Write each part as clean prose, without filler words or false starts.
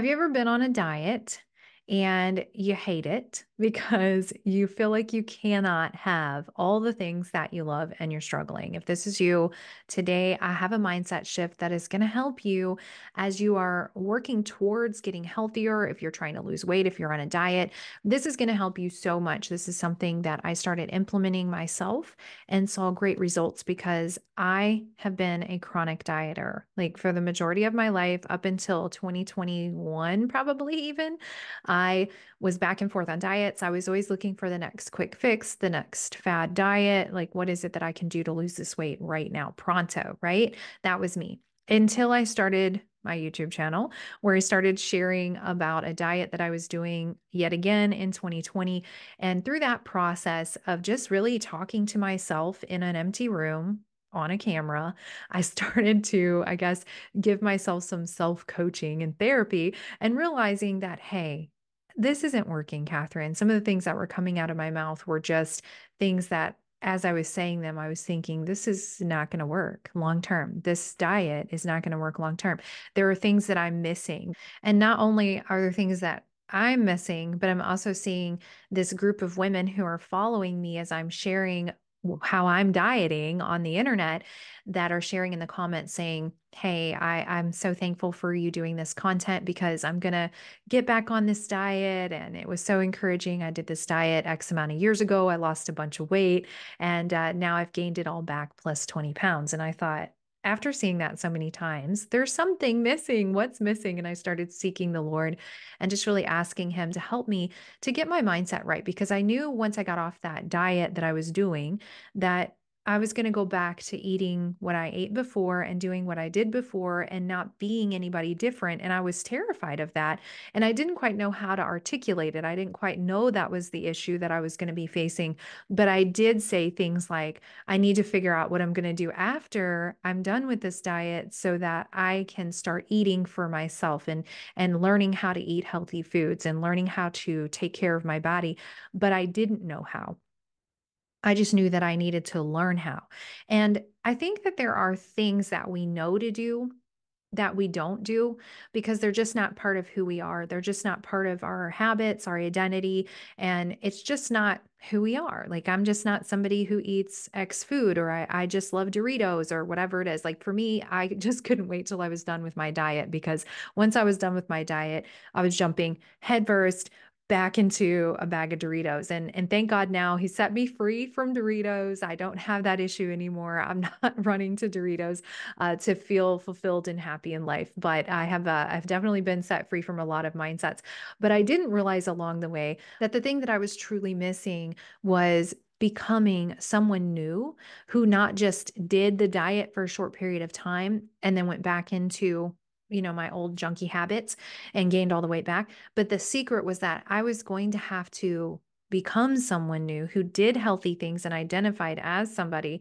Have you ever been on a diet and you hate it because you feel like you cannot have all the things that you love and you're struggling? If this is you, today I have a mindset shift that is going to help you as you are working towards getting healthier. If you're trying to lose weight, if you're on a diet, this is going to help you so much. This is something that I started implementing myself and saw great results because I have been a chronic dieter, like for the majority of my life up until 2021, probably even. I was back and forth on diets. I was always looking for the next quick fix, the next fad diet. Like, what is it that I can do to lose this weight right now, pronto, right? That was me until I started my YouTube channel, where I started sharing about a diet that I was doing yet again in 2020. And through that process of just really talking to myself in an empty room on a camera, I started to, I guess, give myself some self coaching and therapy and realizing that, hey, this isn't working, Catherine. Some of the things that were coming out of my mouth were just things that, as I was saying them, I was thinking, this is not going to work long term. This diet is not going to work long term. There are things that I'm missing. And not only are there things that I'm missing, but I'm also seeing this group of women who are following me as I'm sharing how I'm dieting on the internet that are sharing in the comments saying, hey, I'm so thankful for you doing this content because I'm going to get back on this diet. And it was so encouraging. I did this diet X amount of years ago. I lost a bunch of weight and now I've gained it all back plus 20 pounds. And I thought, after seeing that so many times, there's something missing. What's missing? And I started seeking the Lord and just really asking Him to help me to get my mindset right because I knew once I got off that diet that I was doing that I was going to go back to eating what I ate before and doing what I did before and not being anybody different. And I was terrified of that. And I didn't quite know how to articulate it. I didn't quite know that was the issue that I was going to be facing. But I did say things like, I need to figure out what I'm going to do after I'm done with this diet so that I can start eating for myself and learning how to eat healthy foods and learning how to take care of my body. But I didn't know how. I just knew that I needed to learn how. And I think that there are things that we know to do that we don't do because they're just not part of who we are. They're just not part of our habits, our identity, and it's just not who we are. Like I'm just not somebody who eats X food or I just love Doritos or whatever it is. Like for me, I just couldn't wait till I was done with my diet because once I was done with my diet, I was jumping headfirst back into a bag of Doritos. And thank God now He set me free from Doritos. I don't have that issue anymore. I'm not running to Doritos to feel fulfilled and happy in life. But I've definitely been set free from a lot of mindsets. But I didn't realize along the way that the thing that I was truly missing was becoming someone new who not just did the diet for a short period of time and then went back into my old junky habits and gained all the weight back. But the secret was that I was going to have to become someone new who did healthy things and identified as somebody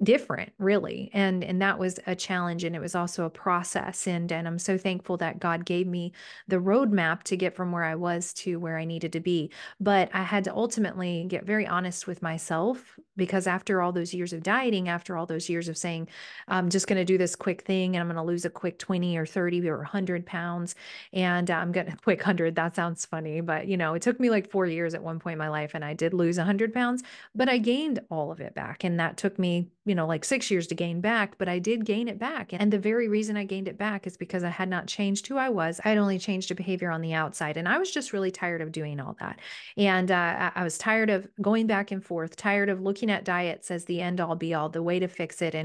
different, really. And that was a challenge and it was also a process. And I'm so thankful that God gave me the roadmap to get from where I was to where I needed to be. But I had to ultimately get very honest with myself because after all those years of dieting, after all those years of saying, I'm just going to do this quick thing and I'm going to lose a quick 20 or 30 or 100 pounds and I'm going to quick 100. That sounds funny, but it took me like 4 years at one point in my life and I did lose 100 pounds, but I gained all of it back. And that took me, like 6 years to gain back, but I did gain it back. And the very reason I gained it back is because I had not changed who I was. I had only changed a behavior on the outside. And I was just really tired of doing all that. And I was tired of going back and forth, tired of looking at diets as the end all be all, the way to fix it.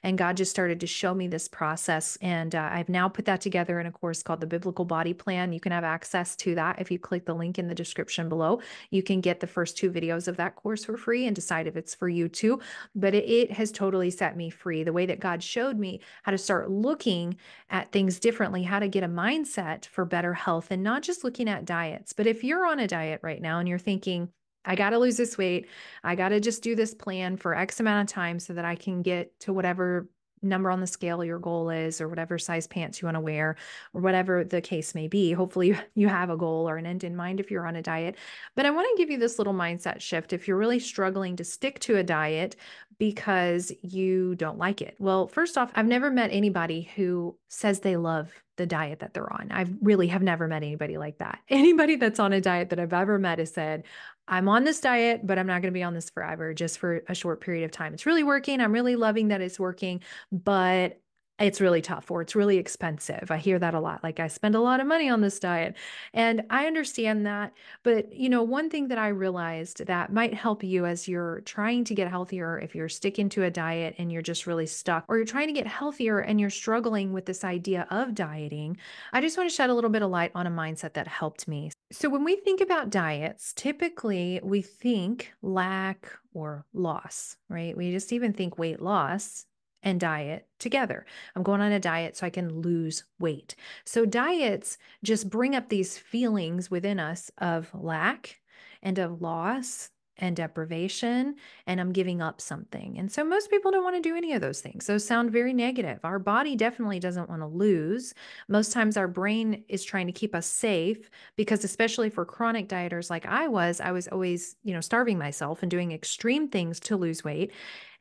And God just started to show me this process. And I've now put that together in a course called the Biblical Body Plan. You can have access to that if you click the link in the description below. You can get the first 2 videos of that course for free and decide if it's for you too. But it has totally set me free. The way that God showed me how to start looking at things differently, how to get a mindset for better health and not just looking at diets. But if you're on a diet right now and you're thinking, I got to lose this weight. I got to just do this plan for X amount of time so that I can get to whatever number on the scale your goal is, or whatever size pants you want to wear, or whatever the case may be. Hopefully, you have a goal or an end in mind if you're on a diet. But I want to give you this little mindset shift. If you're really struggling to stick to a diet, because you don't like it. Well, first off, I've never met anybody who says they love the diet that they're on. I really have never met anybody like that. Anybody that's on a diet that I've ever met has said, I'm on this diet, but I'm not going to be on this forever, just for a short period of time. It's really working. I'm really loving that it's working, but it's really tough or it's really expensive. I hear that a lot. Like, I spend a lot of money on this diet. And I understand that. But, one thing that I realized that might help you as you're trying to get healthier, if you're sticking to a diet and you're just really stuck, or you're trying to get healthier and you're struggling with this idea of dieting, I just want to shed a little bit of light on a mindset that helped me. So, when we think about diets, typically we think lack or loss, right? We just even think weight loss and diet together. I'm going on a diet so I can lose weight. So diets just bring up these feelings within us of lack and of loss and deprivation, and I'm giving up something. And so most people don't want to do any of those things. Those sound very negative. Our body definitely doesn't want to lose. Most times our brain is trying to keep us safe because, especially for chronic dieters like I was always, starving myself and doing extreme things to lose weight.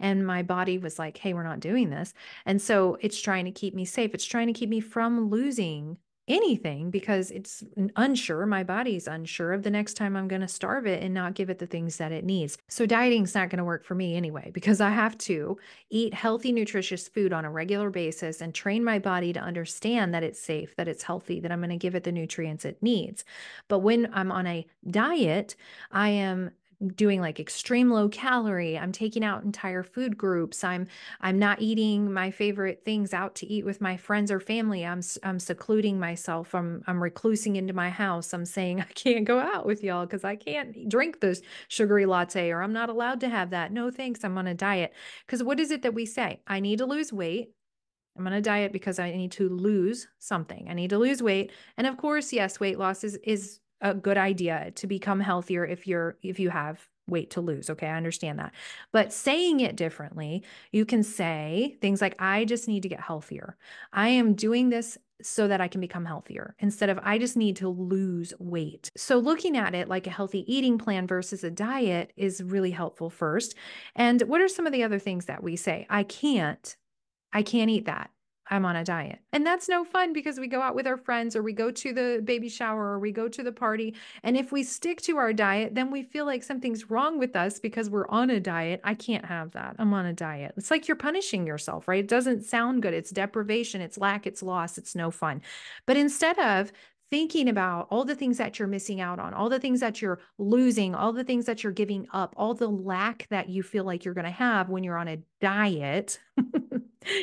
And my body was like, hey, we're not doing this. And so it's trying to keep me safe. It's trying to keep me from losing anything because it's unsure. My body's unsure of the next time I'm going to starve it and not give it the things that it needs. So dieting's not going to work for me anyway, because I have to eat healthy, nutritious food on a regular basis and train my body to understand that it's safe, that it's healthy, that I'm going to give it the nutrients it needs. But when I'm on a diet, I am doing like extreme low calorie. I'm taking out entire food groups. I'm not eating my favorite things out to eat with my friends or family. I'm secluding myself. I'm reclusing into my house. I'm saying I can't go out with y'all because I can't drink this sugary latte, or I'm not allowed to have that. No, thanks. I'm on a diet. Because what is it that we say? I need to lose weight. I'm on a diet because I need to lose something. I need to lose weight. And of course, yes, weight loss is a good idea to become healthier if you have weight to lose. Okay, I understand that. But saying it differently, you can say things like, I just need to get healthier. I am doing this so that I can become healthier, instead of I just need to lose weight. So looking at it like a healthy eating plan versus a diet is really helpful first. And what are some of the other things that we say? I can't eat that. I'm on a diet. And that's no fun because we go out with our friends, or we go to the baby shower, or we go to the party. And if we stick to our diet, then we feel like something's wrong with us because we're on a diet. I can't have that. I'm on a diet. It's like you're punishing yourself, right? It doesn't sound good. It's deprivation, it's lack, it's loss, it's no fun. But instead of thinking about all the things that you're missing out on, all the things that you're losing, all the things that you're giving up, all the lack that you feel like you're going to have when you're on a diet,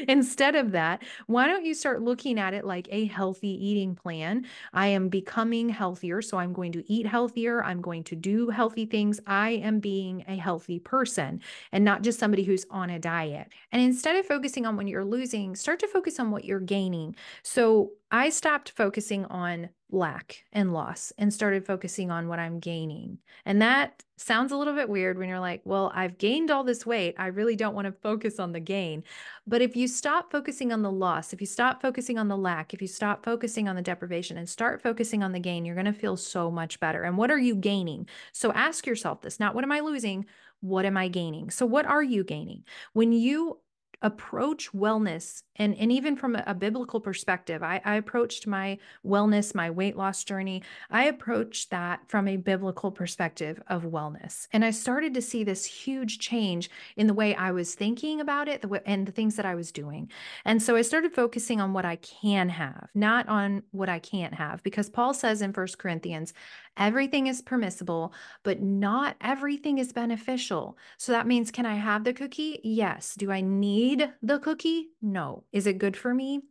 instead of that, why don't you start looking at it like a healthy eating plan? I am becoming healthier, so I'm going to eat healthier. I'm going to do healthy things. I am being a healthy person and not just somebody who's on a diet. And instead of focusing on what you're losing, start to focus on what you're gaining. So I stopped focusing on lack and loss and started focusing on what I'm gaining. And that sounds a little bit weird when you're like, well, I've gained all this weight. I really don't want to focus on the gain. But if you stop focusing on the loss, if you stop focusing on the lack, if you stop focusing on the deprivation and start focusing on the gain, you're going to feel so much better. And what are you gaining? So ask yourself this, not what am I losing? What am I gaining? So what are you gaining? When you approach wellness, and even from a biblical perspective, I approached my wellness, my weight loss journey, I approached that from a biblical perspective of wellness. And I started to see this huge change in the way I was thinking about it, and the things that I was doing. And so I started focusing on what I can have, not on what I can't have, because Paul says in 1 Corinthians, everything is permissible, but not everything is beneficial. So that means, can I have the cookie? Yes. Do I need the cookie? No. Is it good for me?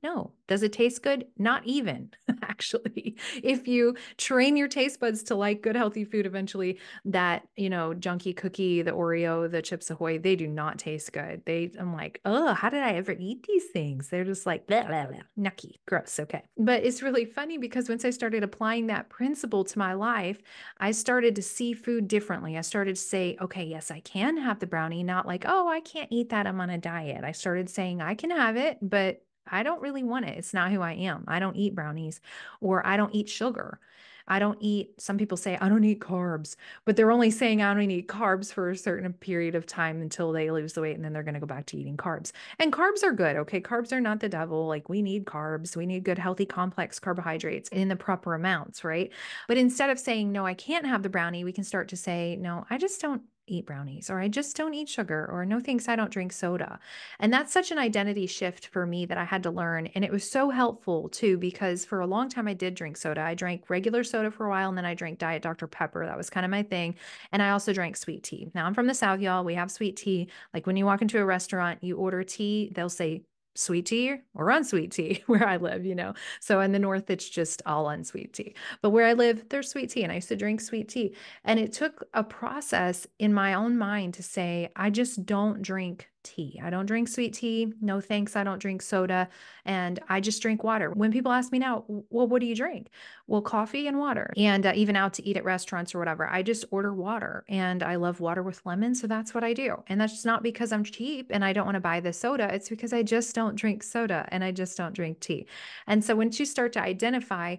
No. Does it taste good? Not even, actually. If you train your taste buds to like good, healthy food, eventually that, junky cookie, the Oreo, the Chips Ahoy, they do not taste good. I'm like, oh, how did I ever eat these things? They're just like, blah, blah, blah, nucky, gross. Okay. But it's really funny because once I started applying that principle to my life, I started to see food differently. I started to say, okay, yes, I can have the brownie, not like, oh, I can't eat that. I'm on a diet. I started saying I can have it, but I don't really want it. It's not who I am. I don't eat brownies or I don't eat sugar. I don't eat, some people say, I don't eat carbs, but they're only saying I don't eat carbs for a certain period of time until they lose the weight and then they're going to go back to eating carbs. And carbs are good. Okay. Carbs are not the devil. Like we need carbs. We need good, healthy, complex carbohydrates in the proper amounts, right? But instead of saying, no, I can't have the brownie, we can start to say, no, I just don't eat brownies, or I just don't eat sugar, or no thanks, I don't drink soda. And that's such an identity shift for me that I had to learn. And it was so helpful too, because for a long time I did drink soda. I drank regular soda for a while and then I drank Diet Dr. Pepper. That was kind of my thing. And I also drank sweet tea. Now I'm from the South, y'all. We have sweet tea. Like when you walk into a restaurant, you order tea, they'll say, sweet tea or unsweet tea where I live, you know. So in the north, it's just all unsweet tea. But where I live, there's sweet tea. And I used to drink sweet tea. And it took a process in my own mind to say, I just don't drink tea. I don't drink sweet tea. No thanks. I don't drink soda. And I just drink water. When people ask me now, well, what do you drink? Well, coffee and water. And even out to eat at restaurants or whatever, I just order water. And I love water with lemon. So that's what I do. And that's not because I'm cheap and I don't want to buy the soda. It's because I just don't drink soda and I just don't drink tea. And so once you start to identify,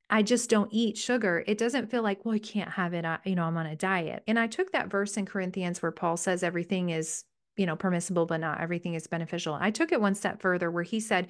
I just don't eat sugar, it doesn't feel like, well, I can't have it. I'm on a diet. And I took that verse in Corinthians where Paul says everything is, permissible, but not everything is beneficial. I took it one step further where he said,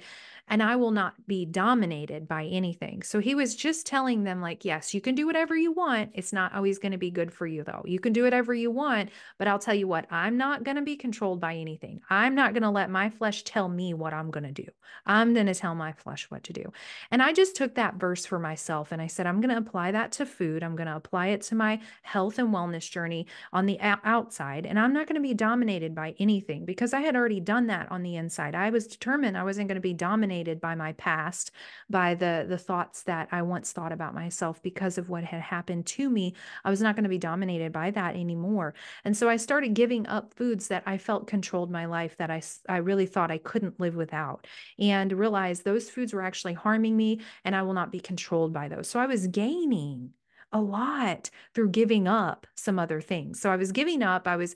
and I will not be dominated by anything. So he was just telling them, like, yes, you can do whatever you want. It's not always going to be good for you, though. You can do whatever you want, but I'll tell you what, I'm not going to be controlled by anything. I'm not going to let my flesh tell me what I'm going to do. I'm going to tell my flesh what to do. And I just took that verse for myself and I said, I'm going to apply that to food. I'm going to apply it to my health and wellness journey on the outside. And I'm not going to be dominated by anything because I had already done that on the inside. I was determined I wasn't going to be dominated by my past, by the thoughts that I once thought about myself because of what had happened to me. I was not going to be dominated by that anymore. And so I started giving up foods that I felt controlled my life, that I really thought I couldn't live without, and realized those foods were actually harming me and I will not be controlled by those. So I was gaining a lot through giving up some other things. So I was giving up, I was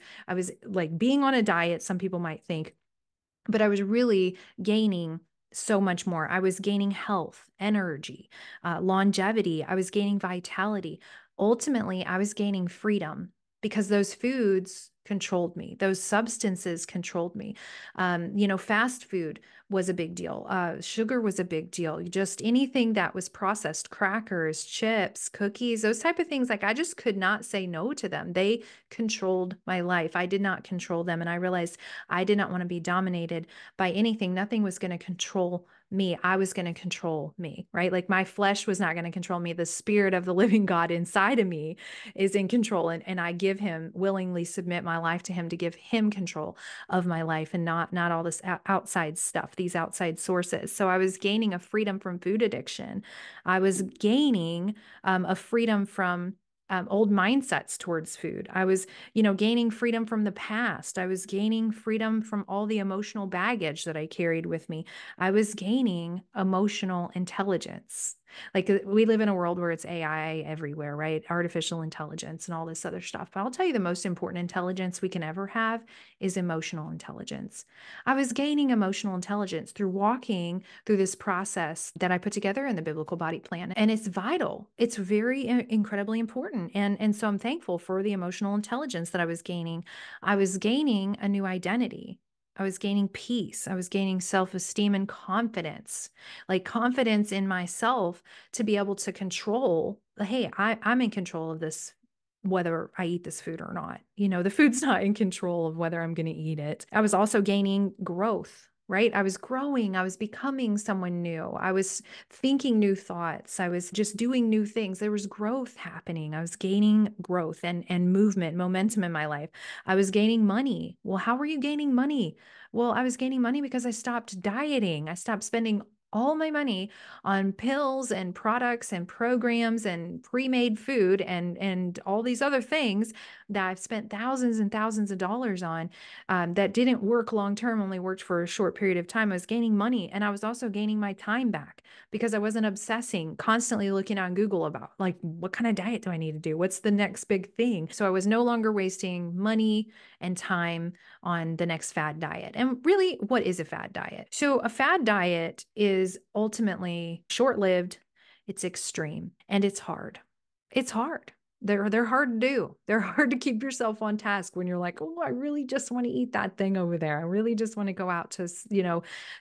like being on a diet, some people might think, but I was really gaining so much more. I was gaining health, energy, longevity. I was gaining vitality. Ultimately, I was gaining freedom because those foods controlled me. Those substances controlled me. Fast food was a big deal. Sugar was a big deal. Just anything that was processed, crackers, chips, cookies, those type of things. Like I just could not say no to them. They controlled my life. I did not control them. And I realized I did not want to be dominated by anything. Nothing was going to control me. I was going to control me, right? Like my flesh was not going to control me. The spirit of the living God inside of me is in control. And I give him, willingly submit my life to him to give him control of my life and not all this outside stuff, these outside sources. So I was gaining a freedom from food addiction. I was gaining a freedom from old mindsets towards food. I was, gaining freedom from the past. I was gaining freedom from all the emotional baggage that I carried with me. I was gaining emotional intelligence. Like we live in a world where it's AI everywhere, right? Artificial intelligence and all this other stuff. But I'll tell you the most important intelligence we can ever have is emotional intelligence. I was gaining emotional intelligence through walking through this process that I put together in the Biblical Body Plan. And it's vital. It's very incredibly important. And so I'm thankful for the emotional intelligence that I was gaining. I was gaining a new identity. I was gaining peace. I was gaining self-esteem and confidence, like confidence in myself to be able to control, hey, I'm in control of this, whether I eat this food or not. The food's not in control of whether I'm going to eat it. I was also gaining growth. Right? I was growing. I was becoming someone new. I was thinking new thoughts. I was just doing new things. There was growth happening. I was gaining growth and movement, momentum in my life. I was gaining money. Well, how were you gaining money? Well, I was gaining money because I stopped dieting. I stopped spending all my money on pills and products and programs and pre-made food and all these other things that I've spent thousands and thousands of dollars on, that didn't work long term, only worked for a short period of time. I was gaining money, and I was also gaining my time back because I wasn't obsessing, constantly looking on Google about like, what kind of diet do I need to do? What's the next big thing? So I was no longer wasting money and time on the next fad diet. And really, what is a fad diet? So a fad diet is ultimately short-lived, it's extreme, and it's hard. It's hard. They're hard to do. They're hard to keep yourself on task when you're like, oh, I really just want to eat that thing over there. I really just want to go out to,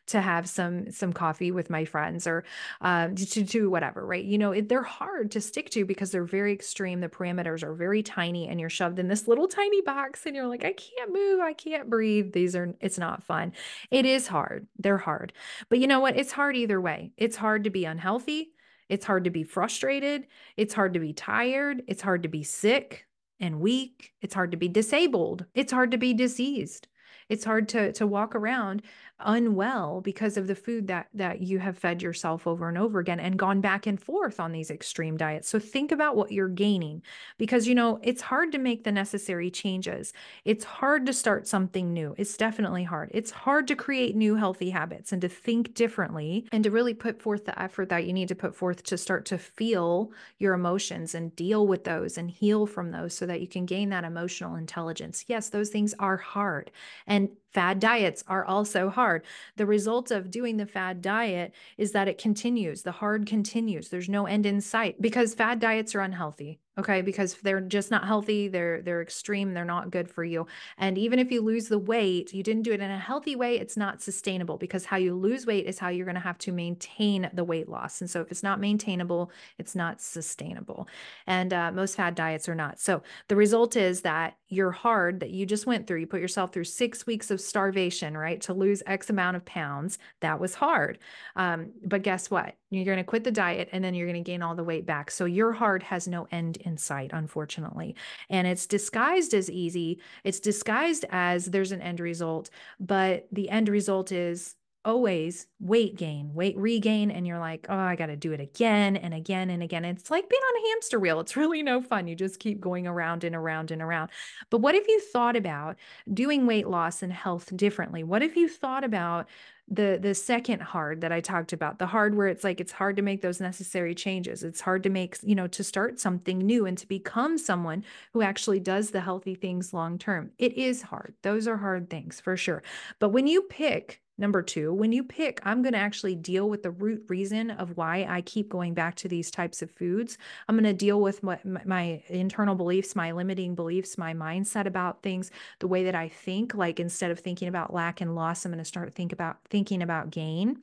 to have some coffee with my friends, or to do whatever, right? They're hard to stick to because they're very extreme. The parameters are very tiny, and you're shoved in this little tiny box, and you're like, I can't move, I can't breathe. It's not fun. It is hard. They're hard. But you know what? It's hard either way. It's hard to be unhealthy. It's hard to be frustrated. It's hard to be tired. It's hard to be sick and weak. It's hard to be disabled. It's hard to be diseased. It's hard to walk around unwell because of the food that you have fed yourself over and over again and gone back and forth on these extreme diets. So think about what you're gaining, because it's hard to make the necessary changes. It's hard to start something new. It's definitely hard. It's hard to create new healthy habits and to think differently and to really put forth the effort that you need to put forth to start to feel your emotions and deal with those and heal from those so that you can gain that emotional intelligence. Yes, those things are hard. And fad diets are also hard. The result of doing the fad diet is that it continues. The hard continues. There's no end in sight because fad diets are unhealthy. Okay, because they're just not healthy. They're extreme. They're not good for you. And even if you lose the weight, you didn't do it in a healthy way, it's not sustainable, because how you lose weight is how you're going to have to maintain the weight loss. And so if it's not maintainable, it's not sustainable. And most fad diets are not. So the result is that you're hard, that you just went through. You put yourself through 6 weeks of starvation, right, to lose X amount of pounds. That was hard. But guess what? You're going to quit the diet, and then you're going to gain all the weight back. So your hard has no end in sight, unfortunately. And it's disguised as easy. It's disguised as there's an end result, but the end result is always weight gain, weight regain. And you're like, oh, I got to do it again and again and again. And it's like being on a hamster wheel. It's really no fun. You just keep going around and around and around. But what if you thought about doing weight loss and health differently? What if you thought about the second hard that I talked about, the hard where it's like it's hard to make those necessary changes. It's hard to make, to start something new and to become someone who actually does the healthy things long term. It is hard. Those are hard things for sure. But when you pick number two, when you pick, I'm going to actually deal with the root reason of why I keep going back to these types of foods. I'm going to deal with my internal beliefs, my limiting beliefs, my mindset about things, the way that I think. Like instead of thinking about lack and loss, I'm going to start thinking about gain.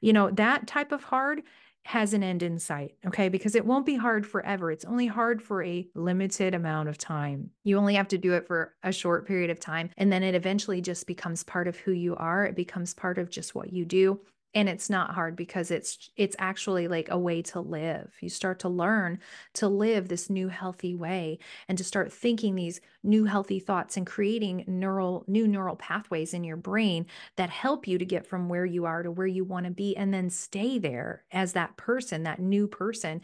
That type of hard has an end in sight, okay? Because it won't be hard forever. It's only hard for a limited amount of time. You only have to do it for a short period of time, and then it eventually just becomes part of who you are. It becomes part of just what you do. And it's not hard because it's actually like a way to live. You start to learn to live this new healthy way and to start thinking these new healthy thoughts and creating new neural pathways in your brain that help you to get from where you are to where you want to be, and then stay there as that person, that new person.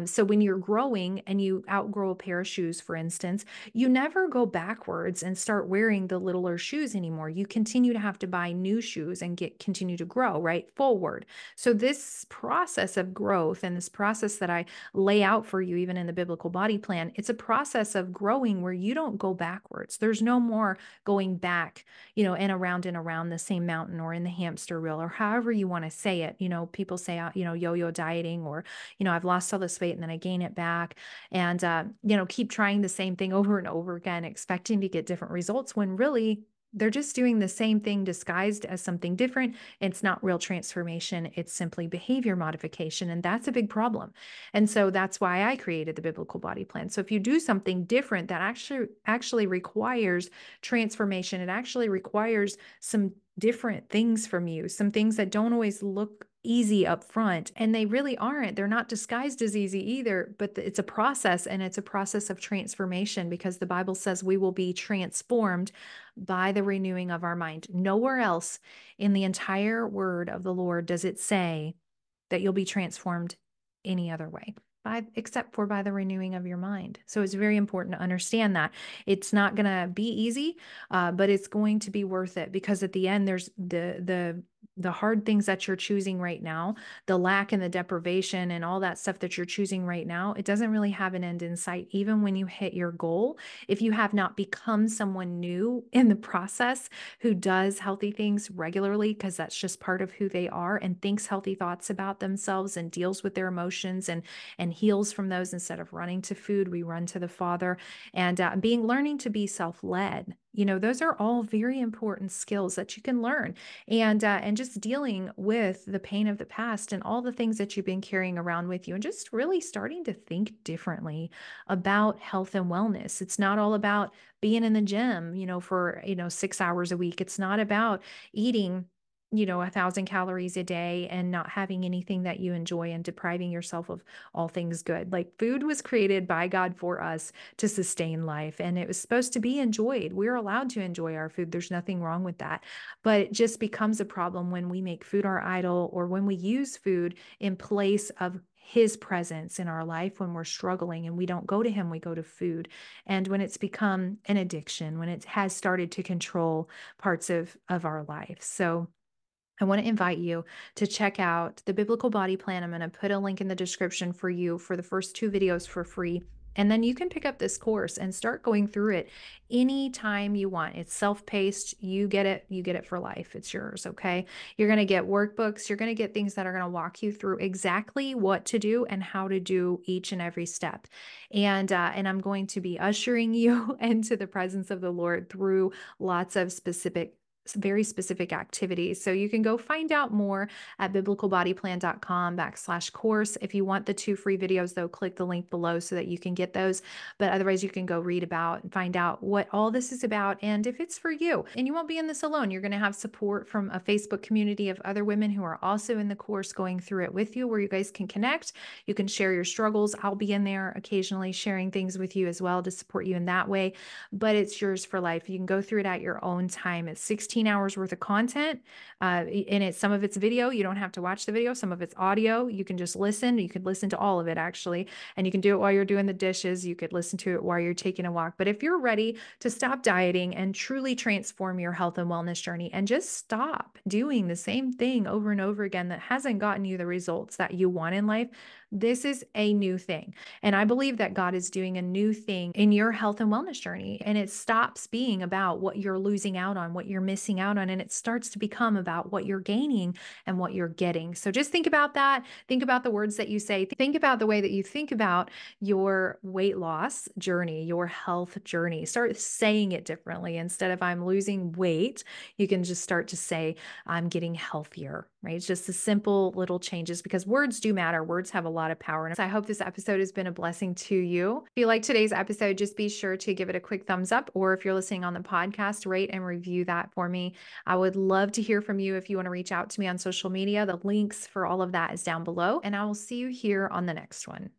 So when you're growing and you outgrow a pair of shoes, for instance, you never go backwards and start wearing the littler shoes anymore. You continue to have to buy new shoes and continue to grow, right? Forward. So this process of growth and this process that I lay out for you, even in the biblical body plan, it's a process of growing where you don't go backwards. There's no more going back, and around the same mountain or in the hamster wheel or however you want to say it. People say, yo-yo dieting, or, I've lost all this weight and then I gain it back, and, keep trying the same thing over and over again, expecting to get different results when really they're just doing the same thing disguised as something different. It's not real transformation. It's simply behavior modification. And that's a big problem. And so that's why I created the biblical body plan. So if you do something different that actually requires transformation, it actually requires some different things from you, some things that don't always look easy up front, and they really aren't. They're not disguised as easy either, but it's a process, and it's a process of transformation, because the Bible says we will be transformed by the renewing of our mind. Nowhere else in the entire word of the Lord does it say that you'll be transformed any other way. Except for by the renewing of your mind. So it's very important to understand that it's not going to be easy, but it's going to be worth it, because at the end, there's the hard things that you're choosing right now, the lack and the deprivation and all that stuff that you're choosing right now. It doesn't really have an end in sight. Even when you hit your goal, if you have not become someone new in the process who does healthy things regularly, because that's just part of who they are, and thinks healthy thoughts about themselves and deals with their emotions and heals from those, instead of running to food, we run to the Father, and learning to be self-led. Those are all very important skills that you can learn, and just dealing with the pain of the past and all the things that you've been carrying around with you, and just really starting to think differently about health and wellness. It's not all about being in the gym, for 6 hours a week. It's not about eating 1,000 calories a day and not having anything that you enjoy, and depriving yourself of all things good. Like, food was created by God for us to sustain life, and it was supposed to be enjoyed. We're allowed to enjoy our food. There's nothing wrong with that. But it just becomes a problem when we make food our idol, or when we use food in place of his presence in our life when we're struggling, and we don't go to him, we go to food. And when it's become an addiction, when it has started to control parts of our life. So I want to invite you to check out the Biblical Body Plan. I'm going to put a link in the description for you for the first 2 videos for free. And then you can pick up this course and start going through it anytime you want. It's self-paced. You get it for life. It's yours. Okay. You're going to get workbooks. You're going to get things that are going to walk you through exactly what to do and how to do each and every step. And I'm going to be ushering you into the presence of the Lord through lots of very specific activities. So you can go find out more at biblicalbodyplan.com/course. If you want the 2 free videos, though, click the link below so that you can get those. But otherwise, you can go read about and find out what all this is about, and if it's for you. And you won't be in this alone. You're going to have support from a Facebook community of other women who are also in the course going through it with you, where you guys can connect. You can share your struggles. I'll be in there occasionally sharing things with you as well to support you in that way. But it's yours for life. You can go through it at your own time. It's 16 hours worth of content, and some of it's video. You don't have to watch the video. Some of it's audio. You can just listen. You could listen to all of it, actually, and you can do it while you're doing the dishes. You could listen to it while you're taking a walk. But if you're ready to stop dieting and truly transform your health and wellness journey, and just stop doing the same thing over and over again that hasn't gotten you the results that you want in life, this is a new thing. And I believe that God is doing a new thing in your health and wellness journey. And it stops being about what you're losing out on, what you're missing out on, and it starts to become about what you're gaining and what you're getting. So just think about that. Think about the words that you say. Think about the way that you think about your weight loss journey, your health journey. Start saying it differently. Instead of "I'm losing weight," you can just start to say, "I'm getting healthier," right? It's just the simple little changes, because words do matter. Words have a lot of power. And so I hope this episode has been a blessing to you. If you like today's episode, just be sure to give it a quick thumbs up, or if you're listening on the podcast, rate and review that for me. I would love to hear from you. If you want to reach out to me on social media, the links for all of that is down below, and I will see you here on the next one.